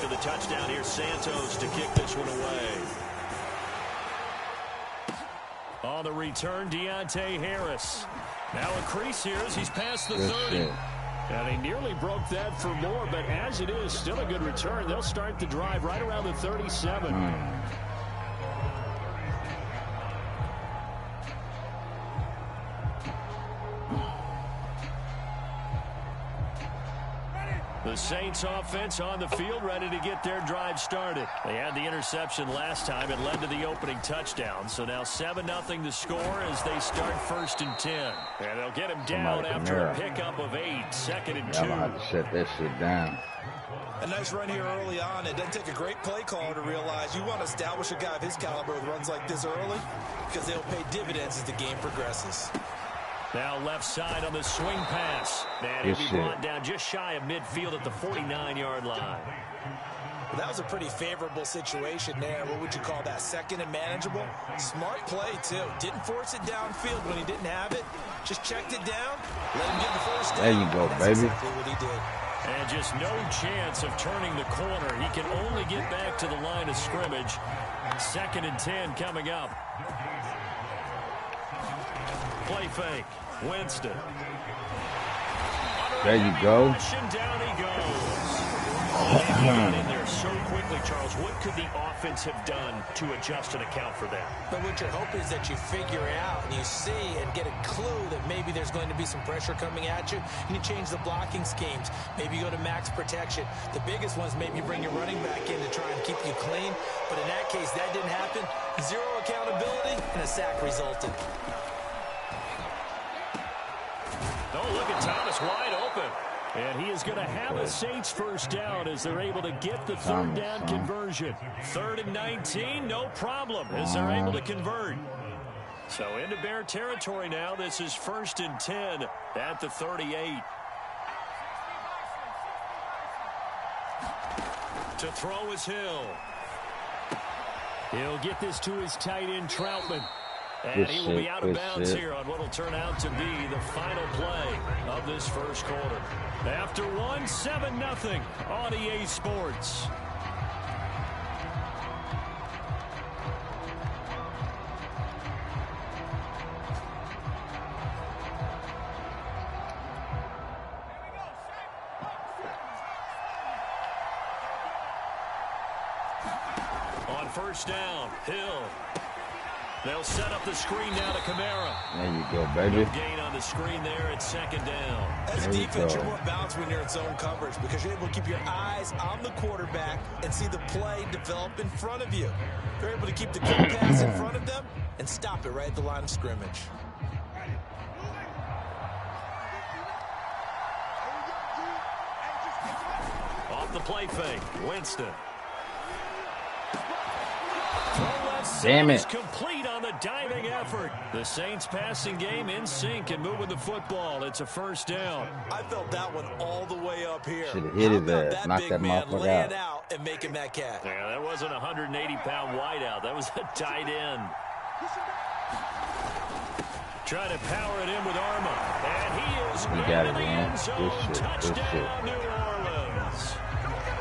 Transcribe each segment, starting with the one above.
to the touchdown here. Santos to kick this one away. On the return, Deontay Harris. Now a crease here as he's past the 30. And he nearly broke that for more, but as it is, still a good return. They'll start the drive right around the 37. The Saints offense on the field, ready to get their drive started. They had the interception last time. It led to the opening touchdown. So now 7-0 the score as they start 1st and 10. And they'll get him down after a pickup of 8. 2nd and 2. I'm going to have to set that shit down. A nice run here early on. It doesn't take a great play caller to realize you want to establish a guy of his caliber with runs like this early because they'll pay dividends as the game progresses. Now left side on the swing pass. And he'll be brought down just shy of midfield at the 49-yard line. Well, that was a pretty favorable situation there. What would you call that? 2nd and manageable? Smart play, too. Didn't force it downfield when he didn't have it. Just checked it down. Let him get the first down. There you go, baby. Exactly what he did. And just no chance of turning the corner. He can only get back to the line of scrimmage. 2nd and 10 coming up. Play fake. Winston. There you go. Down he goes. He got in there so quickly, Charles. What could the offense have done to adjust and account for that? But what you're hoping is that you figure out and you see and get a clue that maybe there's going to be some pressure coming at you, and you change the blocking schemes. Maybe you go to max protection. The biggest ones, maybe you bring your running back in to try and keep you clean. But in that case, that didn't happen. 0 accountability, and a sack resulted. Oh, look at Thomas wide open. And he is going to have a Saints first down as they're able to get the 3rd down conversion. 3rd and 19, no problem as they're able to convert. So into Bear territory now. This is 1st and 10 at the 38. To throw is Hill. He'll get this to his tight end, Troutman. And he will be out of bounds here on what will turn out to be the final play of this first quarter. After 7-0 on EA Sports. On 1st down, Hill. They'll set up the screen now to Kamara. There you go, baby. Good gain on the screen there at 2nd down. As a defense, you're more balanced when you're in zone coverage because you're able to keep your eyes on the quarterback and see the play develop in front of you. You're able to keep the quick pass in front of them and stop it right at the line of scrimmage. Off the play fake, Winston. Damn it. Complete on the diving effort. The Saints passing game in sync and moving the football. It's a 1st down. I felt that one all the way up here. Should have hit his ass. Knock that motherfucker out and making that catch. Yeah, that wasn't a 180-pound wideout. That was a tight end. Trying to power it in with Arma. And he is got it, in the man. end zone. Good Touchdown, New Orleans.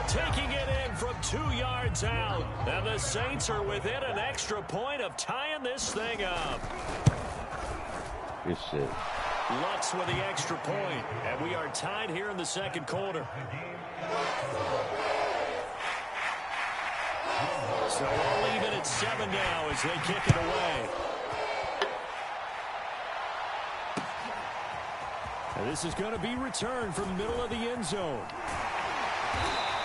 Taking it in from 2 yards out. And the Saints are within an extra point of tying this thing up. Good shit. Lutz with the extra point. And we are tied here in the 2nd quarter. So we'll leave it at 7 now as they kick it away. And this is going to be returned from the middle of the end zone.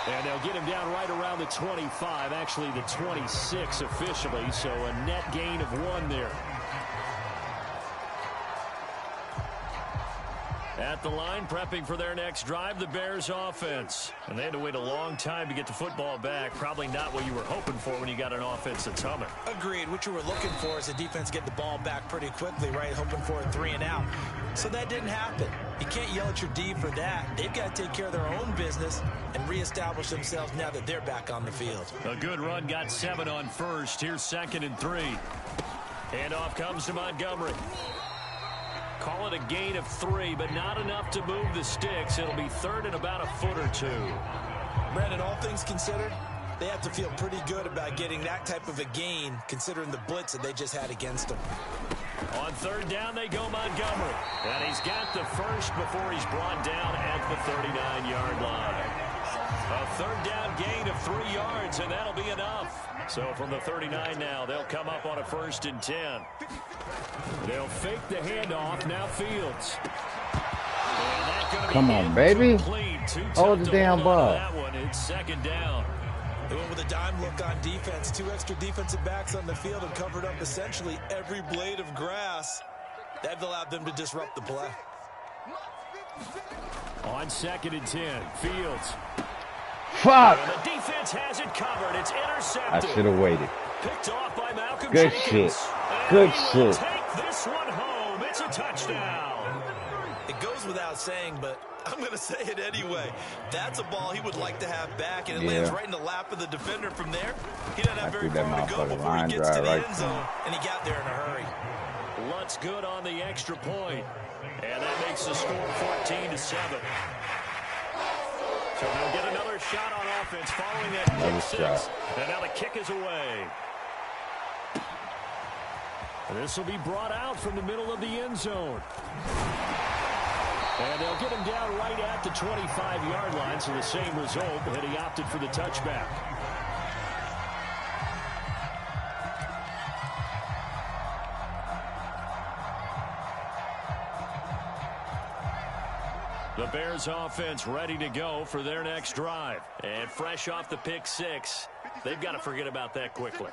And they'll get him down right around the 25, actually the 26 officially, so a net gain of 1 there. At the line, prepping for their next drive, the Bears offense. And they had to wait a long time to get the football back. Probably not what you were hoping for when you got an offense that's humming. Agreed. What you were looking for is the defense get the ball back pretty quickly, right? Hoping for a 3 and out. So that didn't happen. You can't yell at your D for that. They've got to take care of their own business and reestablish themselves now that they're back on the field. A good run, got 7 on 1st. Here's 2nd and 3. Handoff comes to Montgomery. Call it a gain of 3, but not enough to move the sticks. It'll be 3rd and about a foot or 2. Brandon, all things considered, they have to feel pretty good about getting that type of a gain, considering the blitz that they just had against them. On third down, they go Montgomery. And he's got the first before he's brought down at the 39-yard line. A third down gain of 3 yards, and that'll be enough. So from the 39 now, they'll come up on a 1st and 10. They'll fake the handoff. Now Fields. Come on, baby. Hold the damn ball. That one, it's 2nd down. They went with a dime look on defense. 2 extra defensive backs on the field and covered up essentially every blade of grass. That allowed them to disrupt the play. On 2nd and 10, Fields. Fuck! And the defense has it covered. It's intercepted. I should have waited. Picked off by Malcolm Good Jenkins. shit. And Good he shit. will take this one home. It's a touchdown. It goes without saying, but I'm going to say it anyway. That's a ball he would like to have back, and it lands right in the lap of the defender from there. He doesn't have very far to go before he gets to the end zone, and he got there in a hurry. Lutz good on the extra point, and that makes the score 14-7. So they'll get another shot on offense following that kick six. And now the kick is away. This will be brought out from the middle of the end zone. And they'll get him down right at the 25-yard line, so the same result, and he opted for the touchback. The Bears offense ready to go for their next drive. And fresh off the pick six, they've got to forget about that quickly.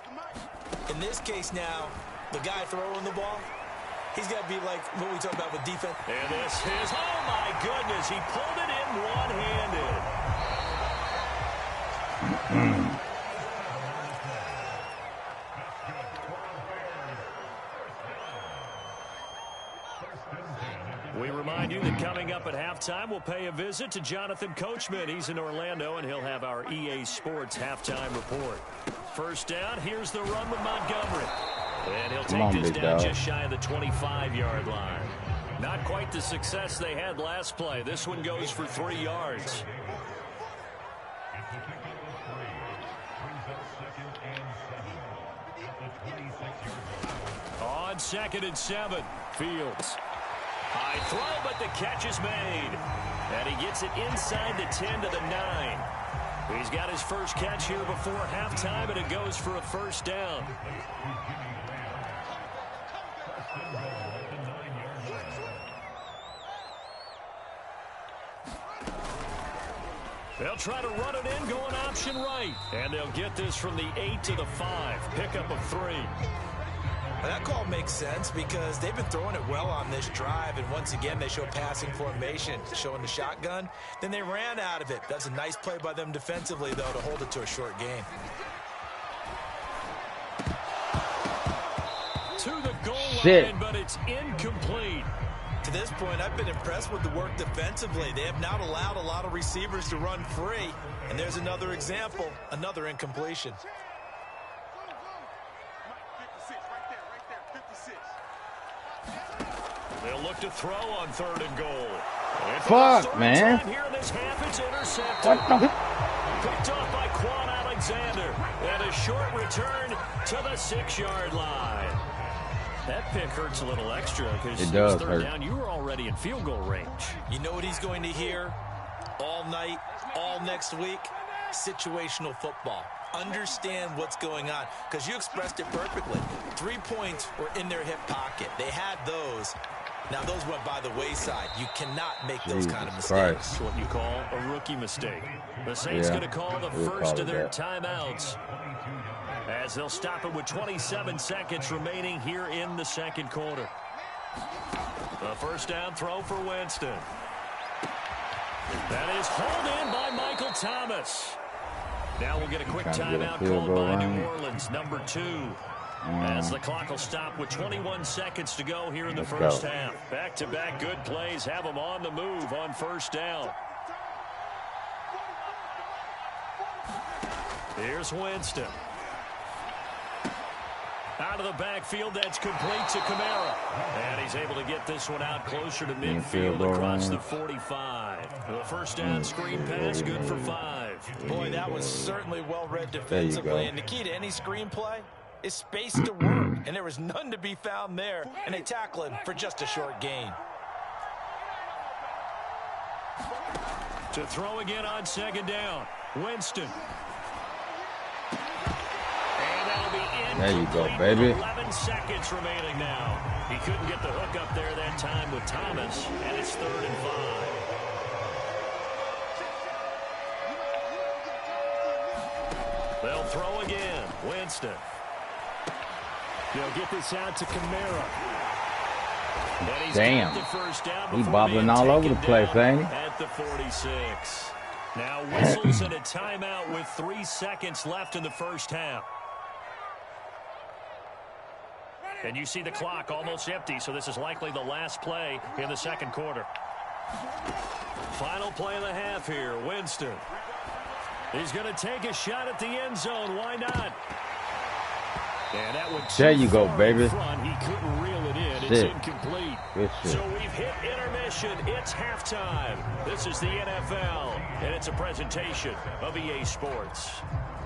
In this case now, the guy throwing the ball, he's got to be like what we talk about with defense. And this is, oh my goodness, he pulled it in one-handed. We remind you that coming up at halftime, we'll pay a visit to Jonathan Coachman. He's in Orlando, and he'll have our EA Sports halftime report. First down, here's the run with Montgomery. And he'll take this down just shy of the 25-yard line. Not quite the success they had last play. This one goes for 3 yards. On 2nd and 7, Fields. High throw, but the catch is made. And he gets it inside the 10 to the 9. He's got his first catch here before halftime, and it goes for a first down. They'll try to run it in, going option right. And they'll get this from the 8 to the 5. Pickup of 3. That call makes sense because they've been throwing it well on this drive, and once again they show passing formation, showing the shotgun. Then they ran out of it. That's a nice play by them defensively, though, to hold it to a short gain. To the goal line, but it's incomplete. To this point, I've been impressed with the work defensively. They have not allowed a lot of receivers to run free, and there's another example, another incompletion. They'll look to throw on 3rd and goal. And fuck, man. Here in this half, it's intercepted. What the? Picked off by Quan Alexander. And a short return to the 6-yard line. That pick hurts a little extra because it does 3rd hurt. down, you were already in field goal range. You know what he's going to hear all night, all next week? Situational football. Understand what's going on, because you expressed it perfectly. 3 points were in their hip pocket. They had those. Now, those went by the wayside. You cannot make those kind of mistakes. It's what you call a rookie mistake. The Saints going to call the first of their timeouts, as they'll stop it with 27 seconds remaining here in the second quarter. The first down throw for Winston. That is hauled in by Michael Thomas. Now we'll get a quick timeout called by New Orleans, number 2. As the clock will stop with 21 seconds to go here in the first half. Back-to-back good plays have them on the move on first down. Here's Winston. Out of the backfield, that's complete to Kamara. And he's able to get this one out closer to midfield across the 45. The first down screen pass, good for 5. Boy, that was certainly well-read defensively. And the key to any screenplay is space to work. And there was none to be found there. And they tackle him for just a short gain. To throw again on second down. Winston. And that'll be incomplete. There you go, baby. 11 seconds remaining now. He couldn't get the hook up there that time with Thomas. And it's 3rd and 5. They'll throw again. Winston. They'll get this out to Kamara. Damn. He bobbling all over the place, ain't he? At the 46. Now whistles and a timeout with 3 seconds left in the first half. And you see the clock almost empty, so this is likely the last play in the second quarter. Final play of the half here. Winston. He's going to take a shot at the end zone. Why not? And that would there you go, baby. Front. He couldn't reel it in. It's incomplete. Good shit. So we've hit intermission. It's halftime. This is the NFL, and it's a presentation of EA Sports.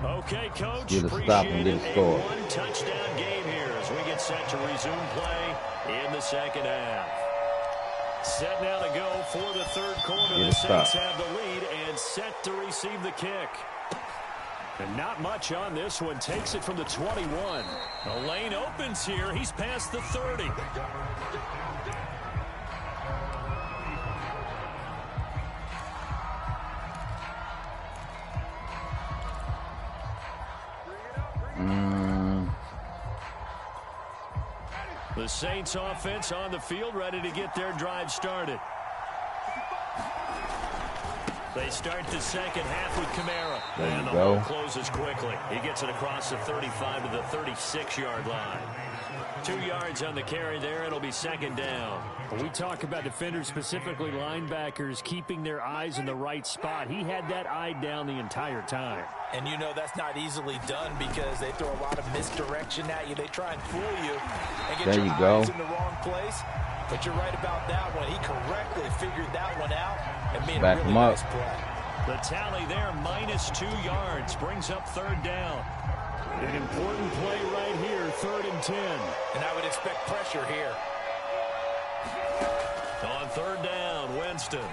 Okay, Coach. Get a stop and get a score. A one-touchdown game here as we get set to resume play in the second half. Set now to go for the third quarter. The Saints have the lead and set to receive the kick. And not much on this one. Takes it from the 21. The lane opens here. He's past the 30. The Saints offense on the field, ready to get their drive started. They start the second half with Kamara. And the hole closes quickly. He gets it across the 35 to the 36-yard line. 2 yards on the carry there. It'll be second down. We talk about defenders, specifically linebackers, keeping their eyes in the right spot. He had that eye down the entire time. And you know that's not easily done because they throw a lot of misdirection at you. They try and fool you and get your eyes in the wrong place. But you're right about that one. He correctly figured that one out and made a really nice play. The tally there, -2 yards, brings up third down. An important play right here, 3rd and 10. And I would expect pressure here. On third down, Winston.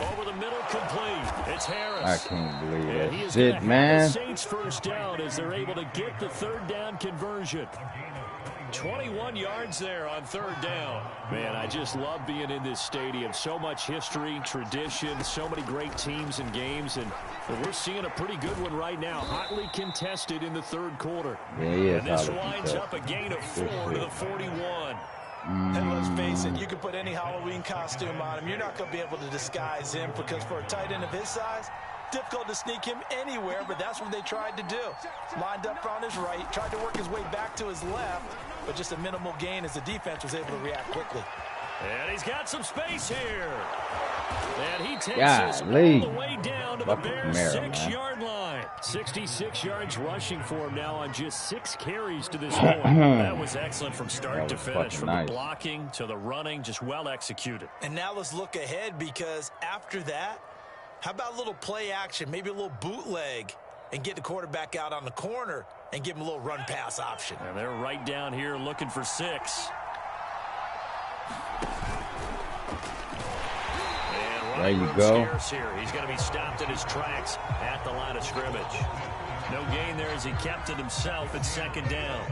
Over the middle, complete. It's Harris. I can't believe that shit, man. The Saints first down as they're able to get the third down conversion. 21 yards there on third down. Man, I just love being in this stadium. So much history, tradition, so many great teams and games, and we're seeing a pretty good one right now. Hotly contested in the third quarter. Yeah, and this winds up a gain of 4 to the 41. And let's face it, you can put any Halloween costume on him. You're not going to be able to disguise him because for a tight end of his size, difficult to sneak him anywhere, but that's what they tried to do. Lined up on his right, tried to work his way back to his left, but just a minimal gain as the defense was able to react quickly. And he's got some space here. And he takes us all the way down to the Bears' 6-yard line. 66 yards rushing for him now on just 6 carries to this point. That was excellent from start to finish, from the blocking to the running, just well executed. And now let's look ahead because after that, how about a little play action, maybe a little bootleg, and get the quarterback out on the corner and give him a little run-pass option. And they're right down here looking for 6. There you go. Here. He's going to be stopped in his tracks at the line of scrimmage. No gain there as he kept it himself at second down.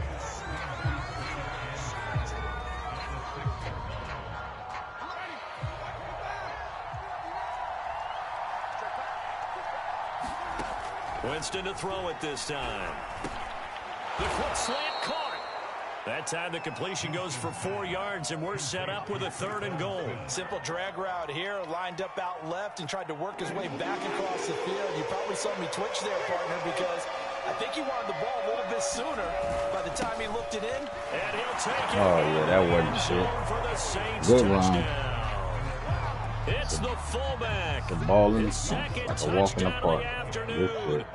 Winston to throw it this time. The foot slant caught. That time the completion goes for 4 yards, and we're set up with a 3rd and goal. Simple drag route here, lined up out left and tried to work his way back across the field. You probably saw me twitch there, partner, because I think he wanted the ball a little bit sooner by the time he looked it in. And he'll take it. Oh, yeah, that wasn't shit. For the Saints good touchdown. run. It's the fullback. The ball in like a walk in the park.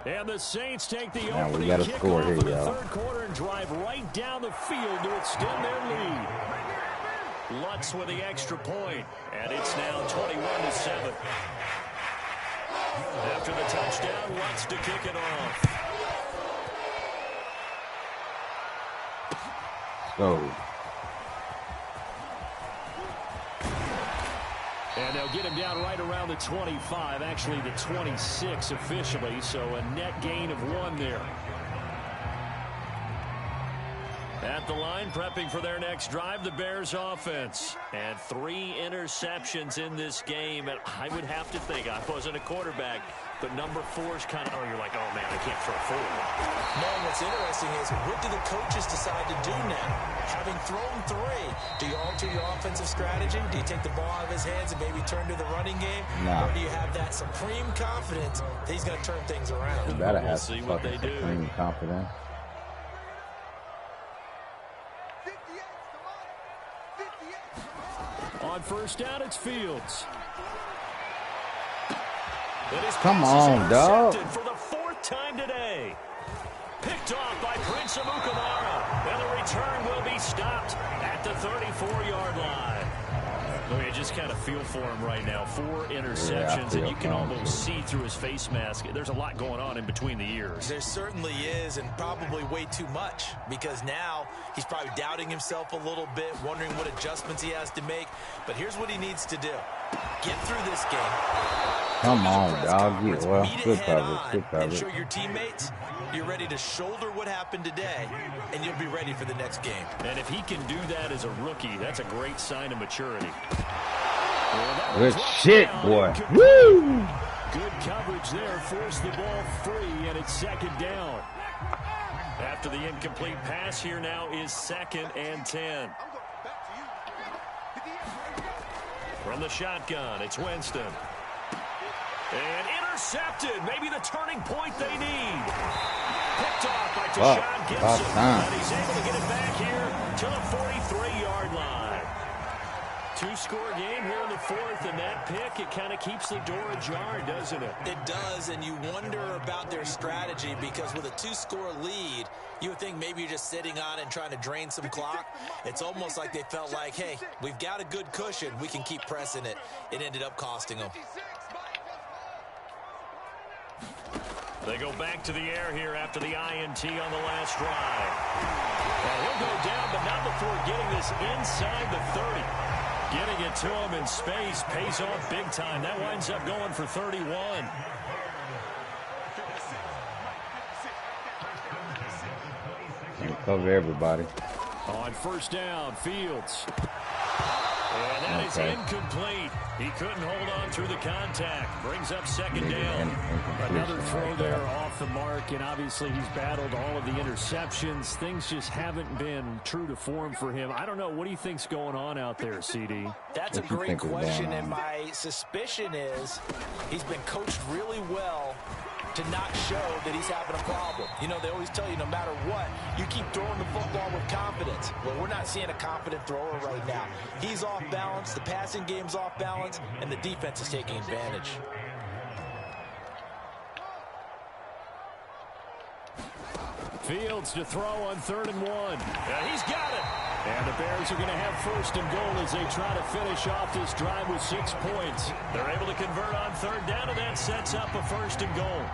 And the Saints take the now opening we got a kick score here, for the y'all. third quarter and drive right down the field to extend their lead. Lutz with the extra point, and it's now 21-7. after the touchdown wants to kick it off. So. And they'll get him down right around the 25, actually the 26 officially, so a net gain of 1 there. At the line, prepping for their next drive, the Bears offense. And 3 interceptions in this game, and I would have to think, I wasn't a quarterback, but number 4's kind of, you're like, oh man, I can't throw 4. No, what's interesting is, what do the coaches decide to do now? Having thrown 3, do you alter your offensive strategy? Do you take the ball out of his hands and maybe turn to the running game? No. Or do you have that supreme confidence that he's going to turn things around? You gotta have see what they do. Supreme confidence. On first down, it's Fields. Come on, dog. For the 4th time today. Picked off by Prince Amukamara. And the return will be stopped at the 34-yard line. Well, you just kind of feel for him right now. 4 interceptions, and you can almost see through his face mask. There's a lot going on in between the ears. There certainly is, and probably way too much, because now he's probably doubting himself a little bit, wondering what adjustments he has to make. But here's what he needs to do. Get through this game. Come on, dog. Meet Well, it good head coverage. on Good and coverage. show your teammates you're ready to shoulder what happened today, and you'll be ready for the next game. And if he can do that as a rookie, that's a great sign of maturity. Good shit, boy. Woo! Good coverage there. Forced the ball free, and it's 2nd down. After the incomplete pass, here now is 2nd and 10. From the shotgun, it's Winston. And intercepted. Maybe the turning point they need. Picked off by Deshaun Gibson. And he's able to get it back here to the 43-yard line. 2-score game here in the 4th, and that pick, it kind of keeps the door ajar, doesn't it? It does, and you wonder about their strategy, because with a 2-score lead, you would think maybe you're just sitting on it and trying to drain some clock. It's almost like they felt like, hey, we've got a good cushion. We can keep pressing it. It ended up costing them. They go back to the air here after the INT on the last drive. And he'll go down, but not before getting this inside the 30. Getting it to him in space pays off big time. That winds up going for 31. Cover everybody. On first down, Fields. And that is incomplete. He couldn't hold on through the contact. Brings up 2nd down. Another throw there off the mark, and obviously he's battled all of the interceptions. Things just haven't been true to form for him. I don't know. What do you think's going on out there, CD? That's a great question, and my suspicion is he's been coached really well to not show that he's having a problem. You know, they always tell you no matter what, you keep throwing the football with confidence. Well, we're not seeing a confident thrower right now. He's off balance, the passing game's off balance, and the defense is taking advantage. Fields to throw on 3rd and 1. Yeah, he's got it. And the Bears are going to have 1st and goal as they try to finish off this drive with 6 points. They're able to convert on 3rd down, and that sets up a 1st and goal.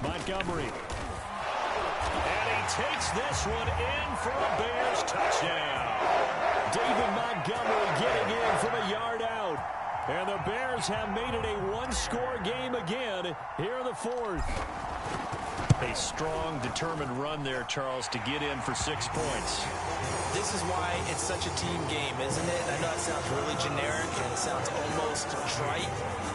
Montgomery. And he takes this one in for a Bears touchdown. David Montgomery getting in from a yard out. And the Bears have made it a 1-score game again here in the 4th. A strong, determined run there, Charles, to get in for 6 points. This is why it's such a team game, isn't it? I know it sounds really generic and it sounds almost trite,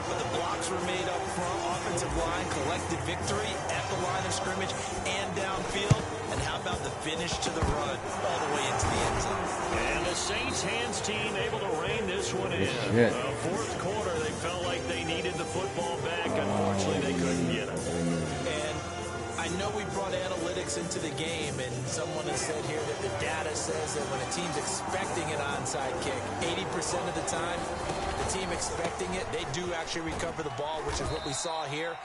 but the blocks were made up front, offensive line, collected victory at the line of scrimmage and downfield. And how about the finish to the run all the way into the end zone? And the Saints hands team able to rein this one in. Yeah. 4th quarter, they felt like they needed the football back. Unfortunately, they couldn't get it. And I know we brought analytics into the game, and someone has said here that the data says that when a team's expecting an onside kick, 80% of the time, the team expecting it, they do actually recover the ball, which is what we saw here.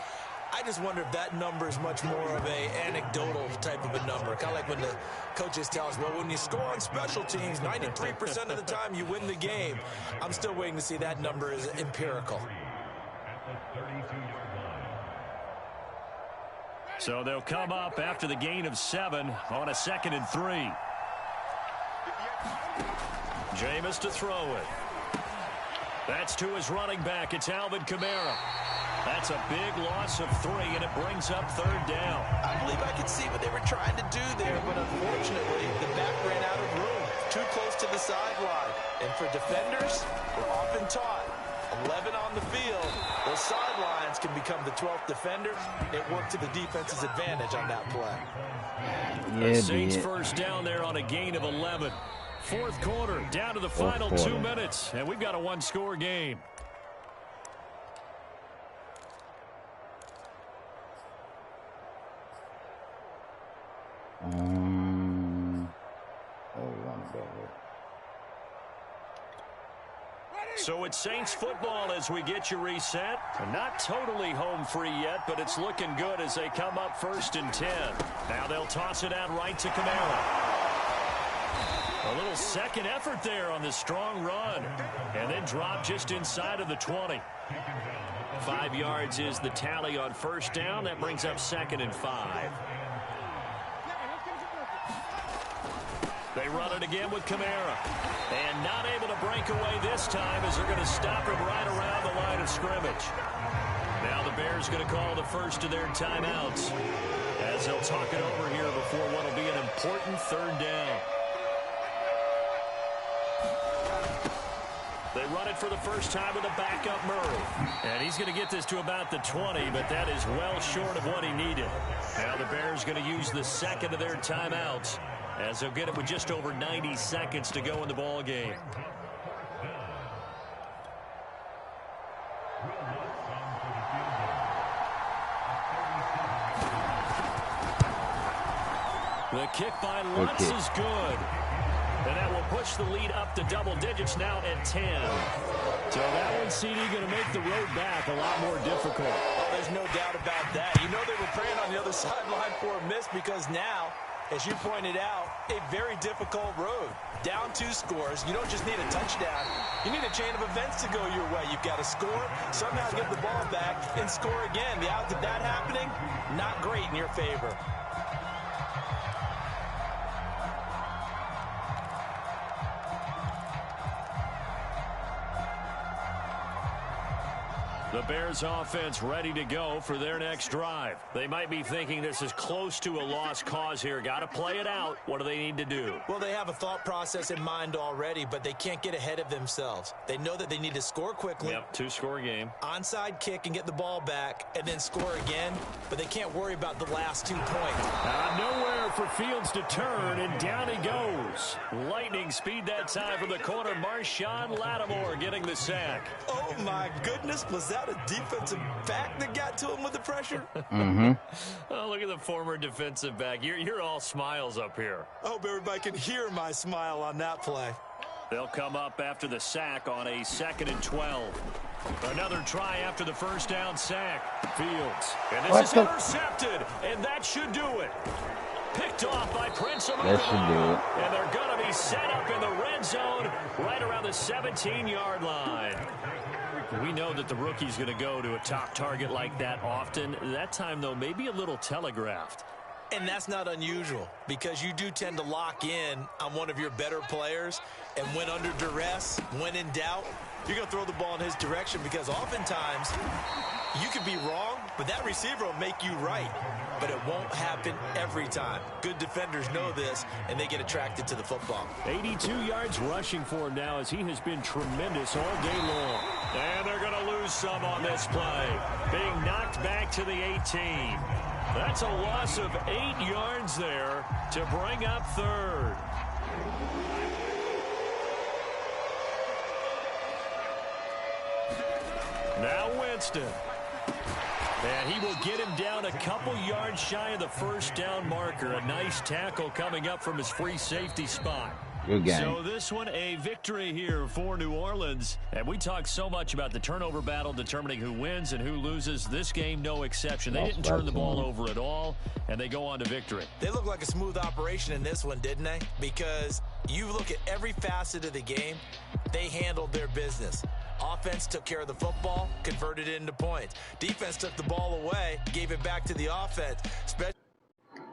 I I just wonder if that number is much more of a anecdotal type of a number. Kind of like when the coaches tell us, well, when you score on special teams, 93% of the time you win the game. I'm still waiting to see that number is empirical. So they'll come up after the gain of 7 on a 2nd and 3. Jameis to throw it. That's to his running back. It's Alvin Kamara. That's a big loss of 3, and it brings up 3rd down. I believe I could see what they were trying to do there, but unfortunately, the back ran out of room. Too close to the sideline. And for defenders, we're often taught 11 on the field. Those sidelines can become the 12th defender. It worked to the defense's advantage on that play. The Saints first down there on a gain of 11. 4th quarter, down to the final 2 minutes, and we've got a 1-score game. So it's Saints football as we get you reset. Not totally home free yet, but it's looking good as they come up 1st and 10. Now they'll toss it out right to Kamara. A little second effort there on the strong run. And then drop just inside of the 20. 5 yards is the tally on 1st down. That brings up 2nd and 5. They run it again with Kamara. And not able to break away this time as they're going to stop him right around the line of scrimmage. Now the Bears going to call the first of their timeouts as they'll talk it over here before what will be an important 3rd down. They run it for the first time with a backup Murray. And he's going to get this to about the 20, but that is well short of what he needed. Now the Bears going to use the 2nd of their timeouts as they'll get it with just over 90 seconds to go in the ball game. The kick by Lutz is good. And that will push the lead up to double digits now at 10. So that one, CD, going to make the road back a lot more difficult. Oh, there's no doubt about that. You know they were praying on the other sideline for a miss because now, as you pointed out, a very difficult road. Down 2 scores. You don't just need a touchdown. You need a chain of events to go your way. You've got to score, somehow get the ball back, and score again. The odds of that happening, not great in your favor. The Bears offense ready to go for their next drive. They might be thinking this is close to a lost cause here. Got to play it out. What do they need to do? Well, they have a thought process in mind already, but they can't get ahead of themselves. They know that they need to score quickly. Yep, 2-score game. Onside kick and get the ball back and then score again, but they can't worry about the last 2 points. Nowhere for Fields to turn, and down he goes. Lightning speed that time from the corner. Marshawn Lattimore getting the sack. Oh, my goodness. Was that a defensive back that got to him with the pressure? Mm-hmm. Oh, look at the former defensive back. You're all smiles up here. I hope everybody can hear my smile on that play. They'll come up after the sack on a 2nd and 12. Another try after the first down sack. Fields. And this is intercepted, and that should do it. Picked off by Prince of That should do it. And they're going to be set up in the red zone right around the 17-yard line. We know that the rookie's going to go to a top target like that often. That time, though, maybe a little telegraphed. And that's not unusual because you do tend to lock in on one of your better players, and when under duress, when in doubt, you're going to throw the ball in his direction because oftentimes you could be wrong, but that receiver will make you right. But it won't happen every time. Good defenders know this, and they get attracted to the football. 82 yards rushing for him now as he has been tremendous all day long. And they're going to lose some on this play. Being knocked back to the 18. That's a loss of 8 yards there to bring up 3rd. Now Winston. And he will get him down a couple yards shy of the first down marker. A nice tackle coming up from his free safety spot. Good game. So this one, a victory here for New Orleans. And we talked so much about the turnover battle determining who wins and who loses. This game, no exception. They didn't turn the ball over at all, and they go on to victory. They look like a smooth operation in this one, didn't they? Because you look at every facet of the game, they handled their business. Offense took care of the football, converted it into points. Defense took the ball away, gave it back to the offense.